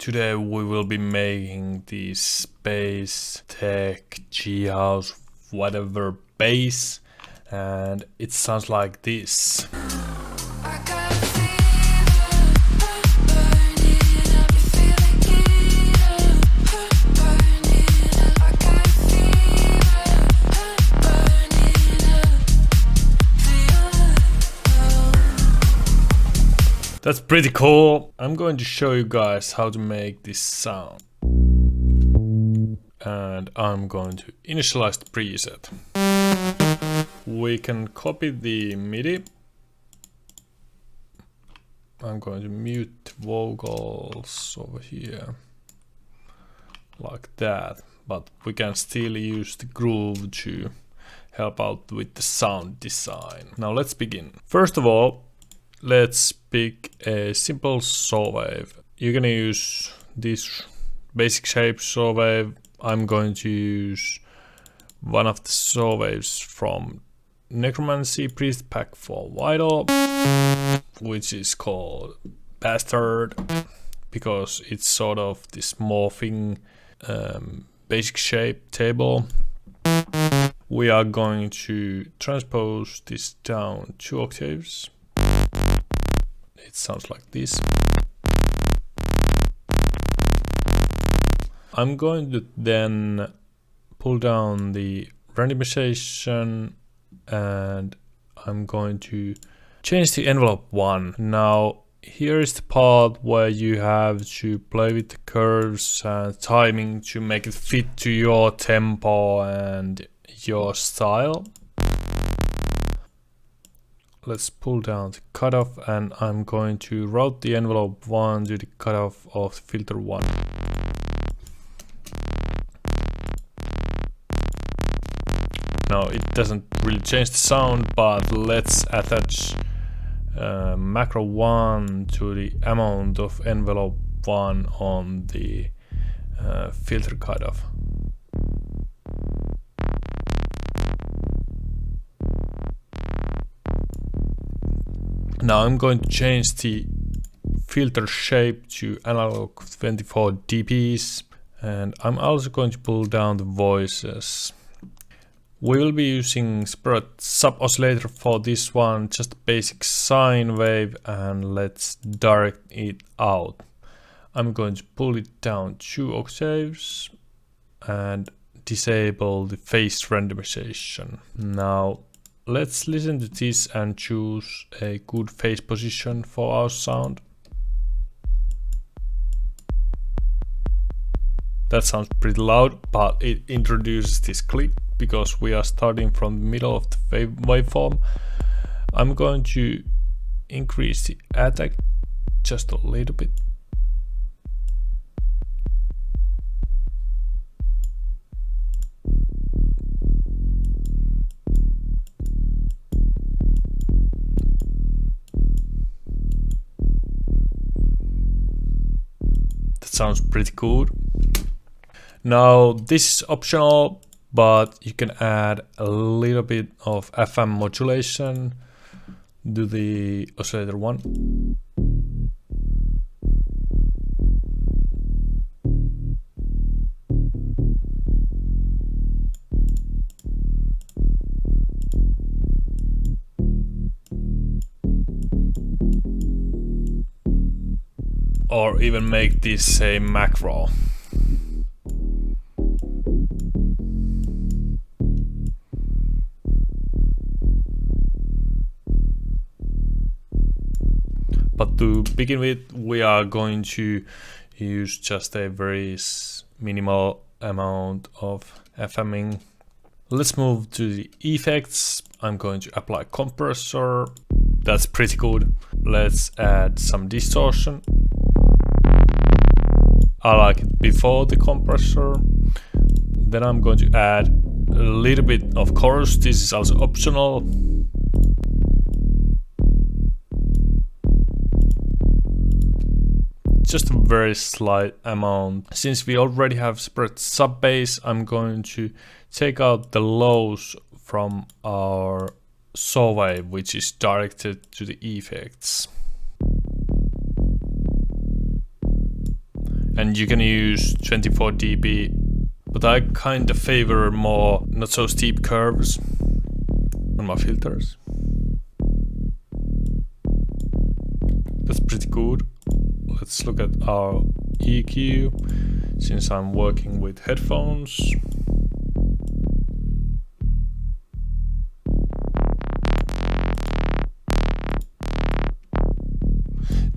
Today we will be making the space, tech, G-house, whatever bass, and it sounds like this. That's pretty cool. I'm going to show you guys how to make this sound. And I'm going to initialize the preset. We can copy the MIDI. I'm going to mute vocals over here. Like that. But we can still use the groove to help out with the sound design. Now let's begin. First of all, let's pick a simple saw wave. You're gonna use this basic shape saw wave. I'm going to use one of the saw waves from Necromancy Priest Pack for Vital, which is called Bastard, because it's sort of this morphing basic shape table. We are going to transpose this down 2 octaves. It sounds like this. I'm going to then pull down the randomization and I'm going to change the envelope 1. Now here is the part where you have to play with the curves and timing to make it fit to your tempo and your style. Let's pull down the cutoff and I'm going to route the envelope 1 to the cutoff of filter 1. Now it doesn't really change the sound, but let's attach macro 1 to the amount of envelope 1 on the filter cutoff. Now I'm going to change the filter shape to analog 24 dBs, and I'm also going to pull down the voices. We will be using separate sub oscillator for this one, just a basic sine wave, and let's direct it out. I'm going to pull it down 2 octaves and disable the phase randomization. Now let's listen to this and choose a good phase position for our sound. That sounds pretty loud, but it introduces this click because we are starting from the middle of the waveform. I'm going to increase the attack just a little bit. Sounds pretty good. Now this is optional, but you can add a little bit of FM modulation to the oscillator 1. Or even make this a macro. But to begin with, we are going to use just a very minimal amount of FMing. Let's move to the effects. I'm going to apply compressor. That's pretty good. Let's add some distortion. I like it before the compressor. Then I'm going to add a little bit of chorus. This is also optional. Just a very slight amount. Since we already have separate sub bass, I'm going to take out the lows from our saw wave, which is directed to the effects. and you can use 24 dB, but I kind of favor more not so steep curves on my filters. That's pretty good. Let's look at our EQ, since I'm working with headphones.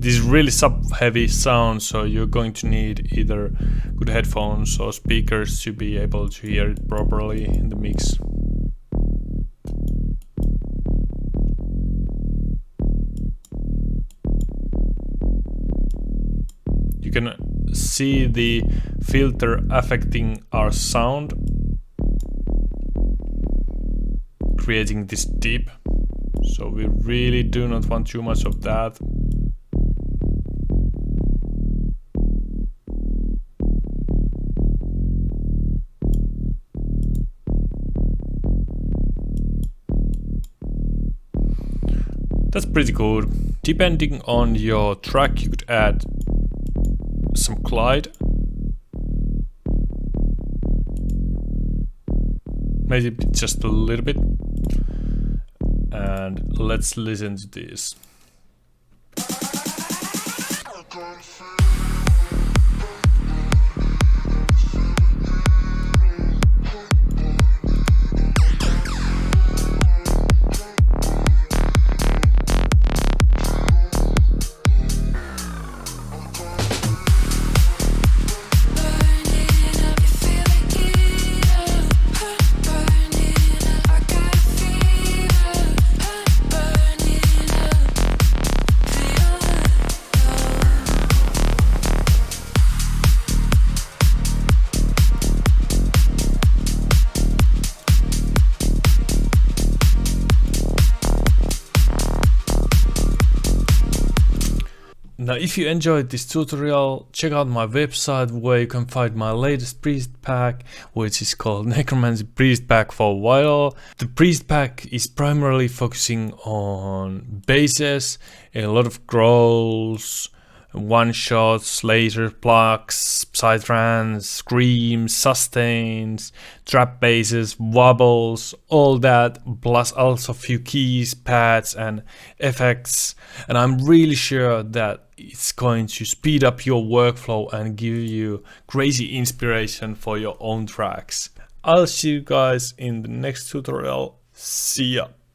This is really sub-heavy sound, so you're going to need either good headphones or speakers to be able to hear it properly in the mix. You can see the filter affecting our sound, creating this dip. So we really do not want too much of that. That's pretty good. Depending on your track, you could add some glide. Maybe just a little bit. And let's listen to this. Now, if you enjoyed this tutorial, check out my website where you can find my latest Priest pack, which is called Necromancy Priest Pack for a while. The Priest pack is primarily focusing on basses, a lot of growls, one-shots, laser plucks, psytrance, screams, sustains, trap basses, wobbles, all that, plus also a few keys, pads and effects. And I'm really sure that it's going to speed up your workflow and give you crazy inspiration for your own tracks. I'll see you guys in the next tutorial. See ya!